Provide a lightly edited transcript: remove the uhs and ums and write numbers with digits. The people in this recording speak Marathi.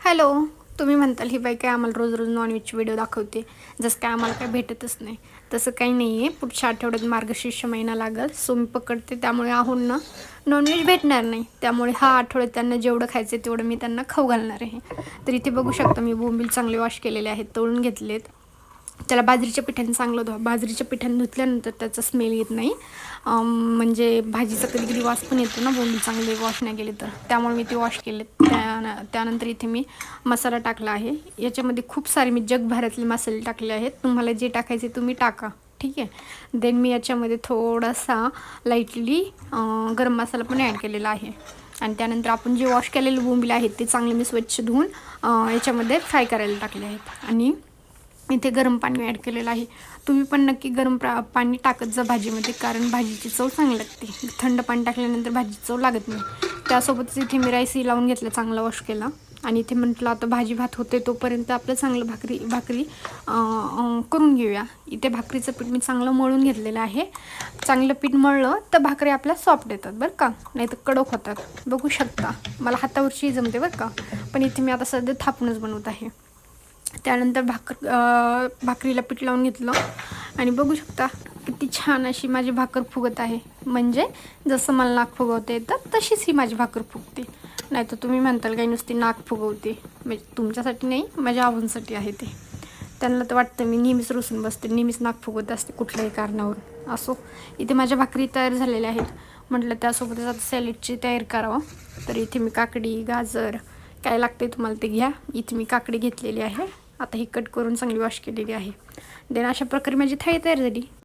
हॅलो. तुम्ही म्हणताल ही बाई काय आम्हाला रोज रोज नॉनव्हेजची व्हिडिओ दाखवते, जसं काय आम्हाला काय भेटतच नाही. तसं काही नाही आहे. पुढच्या आठवड्यात मार्गशीर्ष महिना लागेल, सो मी पकडते, त्यामुळे आहोंना नॉनव्हेज भेटणार नाही. त्यामुळे हा आठवड्यात त्यांना जेवढं खायचं आहे तेवढं मी त्यांना खाऊ घालणार आहे. तर इथे बघू शकता मी बोंबील चांगले वॉश केलेले आहेत, तळून घेतलेत. त्याला बाजरीच्या पिठाने चांगलं धुवा. बाजरीच्या पिठाने धुतल्यानंतर त्याचा स्मेल येत नाही. म्हणजे भाजीचा कधी कधी वास पण येतो ना बोंबील चांगले वॉश नाही केले तर, त्यामुळे मी ते वॉश केले. त्यानंतर इथे मी मसाला टाकला आहे. याच्यामध्ये खूप सारे मी जगभरातले मसाले टाकले आहेत. तुम्हाला जे टाकायचे तुम्ही टाका, ठीक आहे. देन मी याच्यामध्ये थोडासा लाईटली गरम मसाला पण ॲड केलेला आहे. आणि त्यानंतर आपण जे वॉश केलेले बोंबील आहेत ते चांगले मी स्वच्छ धुवून याच्यामध्ये फ्राय करायला टाकले आहेत. आणि इथे गरम पाणी ॲड केलेलं आहे. तुम्ही पण नक्की गरम पाणी टाकत जा भाजीमध्ये, कारण भाजीची चव चांगली लागते. थंड पाणी टाकल्यानंतर भाजीची चव लागत नाही. त्यासोबतच इथे मी राईसही लावून घेतला, चांगला वॉश केला. आणि इथे म्हटलं आता भाजी भात होते तोपर्यंत आपलं चांगलं भाकरी करून घेऊया. इथे भाकरीचं पीठ मी चांगलं मळून घेतलेलं आहे. चांगलं पीठ मळलं तर भाकरी आपल्या सॉफ्ट येतात बरं का, नाही तर कडक होतात. बघू शकता मला हातावरची जमते बरं का, पण इथे मी आता सध्या थापूनच बनवत आहे. त्यानंतर भाकरीला पीठ लावून घेतलं आणि बघू शकता किती छान अशी माझी भाकर फुगत आहे. म्हणजे जसं मला नाक फुगवते येतं तशीच ही माझी भाकर फुगते. नाही तर तुम्ही म्हणताल काही नुसती नाक फुगवते, म्हणजे तुमच्यासाठी नाही, माझ्या आव्हांसाठी आहे ते. त्यांना तर वाटतं मी नेहमीच रुसून बसते, नेहमीच नाक फुगवत असते कुठल्याही कारणावरून. असो, इथे माझ्या भाकरी तयार झालेल्या आहेत. म्हटलं त्यासोबतच आता सॅलेडची तयारी करावं. तर इथे मी काकडी, गाजर काय लागते तुम्हाला ते घ्या. इथे मी काकडी घेतलेली आहे. आता ही कट करून चांगली वॉश केलेली आहे. देन अशा प्रकारे माझी थाळी तयार झाली.